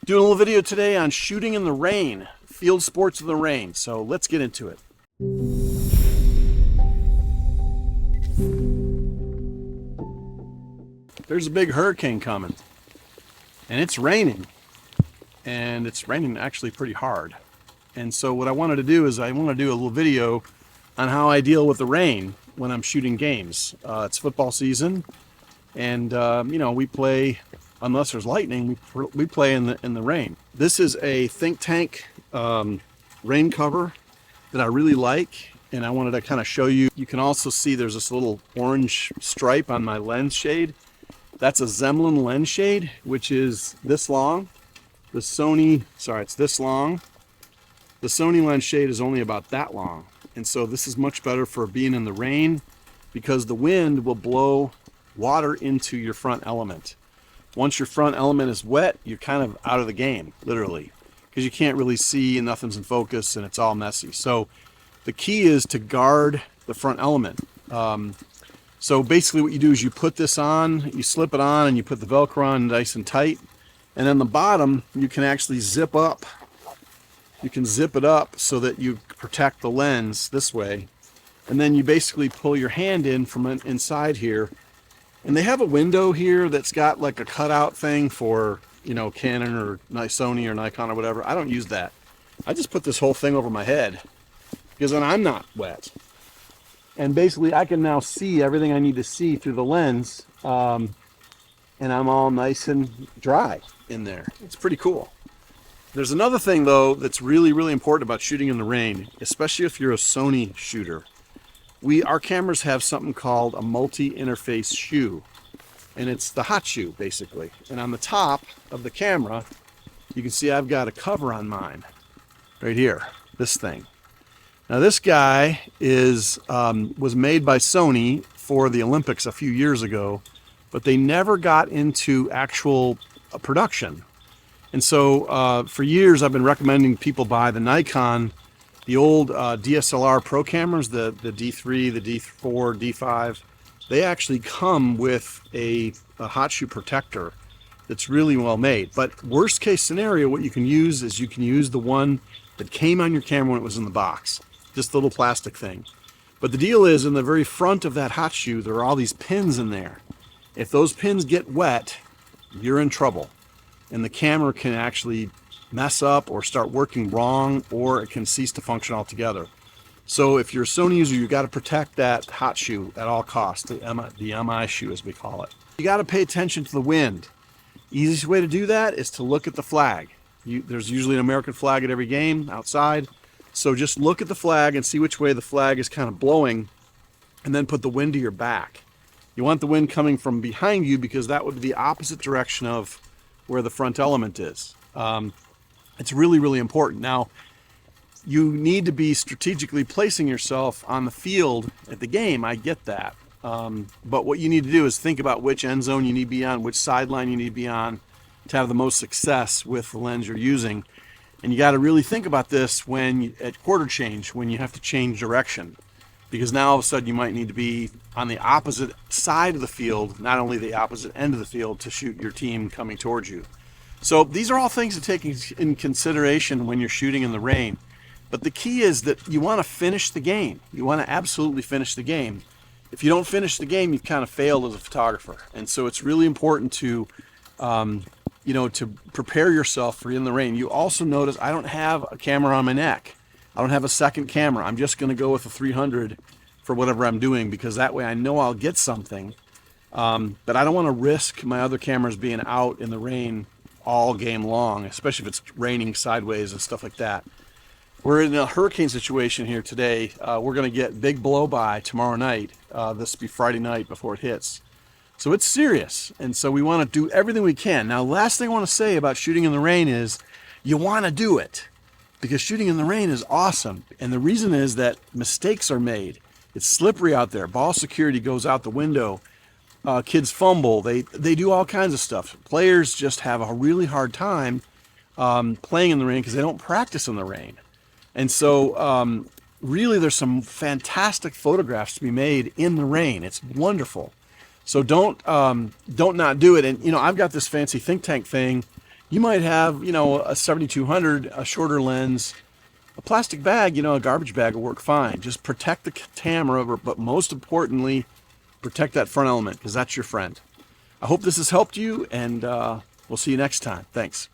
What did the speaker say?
Doing a little video today on shooting in the rain, field sports in the rain. So let's get into it. There's a big hurricane coming and it's raining, and it's raining actually pretty hard. And so what I wanted to do is I want to do a little video on how I deal with the rain when I'm shooting games. It's football season, and we play, unless there's lightning, we play in the rain. This is a think tank rain cover that I really like, and I wanted to kind of show you. You can also see there's this little orange stripe on my lens shade. That's a Zemlin lens shade, which is this long. The Sony, it's this long. The Sony lens shade is only about that long. And so this is much better for being in the rain, because the wind will blow water into your front element. Once your front element is wet, you're kind of out of the game, literally, because you can't really see and nothing's in focus and it's all messy. So the key is to guard the front element. So basically what you do is you put this on, you slip it on, and you put the Velcro on nice and tight. And then the bottom, you can actually zip up. You can zip it up so that you protect the lens this way. And then you basically pull your hand in from inside here. And they have a window here that's got like a cutout thing for, Canon or Sony or Nikon or whatever. I don't use that. I just put this whole thing over my head because then I'm not wet. And basically I can now see everything I need to see through the lens. And I'm all nice and dry in there. It's pretty cool. There's another thing though that's really, really important about shooting in the rain, especially if you're a Sony shooter. Our cameras have something called a multi-interface shoe, and it's the hot shoe basically. And on the top of the camera, you can see I've got a cover on mine right here, this thing. Now this guy was made by Sony for the Olympics a few years ago, but they never got into actual production. And so for years I've been recommending people buy the Nikon, the old DSLR Pro cameras, the D3, the D4, D5. They actually come with a hot shoe protector that's really well made. But worst case scenario, what you can use is you can use the one that came on your camera when it was in the box, just the little plastic thing. But the deal is, in the very front of that hot shoe, there are all these pins in there. If those pins get wet, you're in trouble. And the camera can actually mess up or start working wrong, or it can cease to function altogether. So if you're a Sony user, you got to protect that hot shoe at all costs, the MI shoe as we call it. You got to pay attention to the wind. Easiest way to do that is to look at the flag. There's usually an American flag at every game outside. So just look at the flag and see which way the flag is kind of blowing, and then put the wind to your back. You want the wind coming from behind you, because that would be the opposite direction of where the front element is. It's really, really important. Now, you need to be strategically placing yourself on the field at the game. I get that. But what you need to do is think about which end zone you need to be on, which sideline you need to be on to have the most success with the lens you're using. And you got to really think about this at quarter change, when you have to change direction. Because now all of a sudden you might need to be on the opposite side of the field, not only the opposite end of the field, to shoot your team coming towards you. So these are all things to take in consideration when you're shooting in the rain. But the key is that you want to finish the game. You want to absolutely finish the game. If you don't finish the game, you've kind of failed as a photographer. And so it's really important to prepare yourself for in the rain. You also notice I don't have a camera on my neck. I don't have a second camera. I'm just going to go with a 300 for whatever I'm doing, because that way I know I'll get something. But I don't want to risk my other cameras being out in the rain all game long, especially if it's raining sideways and stuff like that. We're in a hurricane situation here today. We're going to get big blow by tomorrow night. This will be Friday night before it hits. So it's serious. And so we want to do everything we can. Now, last thing I want to say about shooting in the rain is you want to do it, because shooting in the rain is awesome. And the reason is that mistakes are made. It's slippery out there. Ball security goes out the window. Kids fumble. They do all kinds of stuff. Players just have a really hard time playing in the rain because they don't practice in the rain. And so really there's some fantastic photographs to be made in the rain. It's wonderful. So don't not do it. And I've got this fancy think tank thing, You might have, you know, a 7200, a shorter lens. A plastic bag, you know, a garbage bag will work fine. Just protect the camera, but most importantly, protect that front element, because that's your friend. I hope this has helped you, and we'll see you next time. Thanks.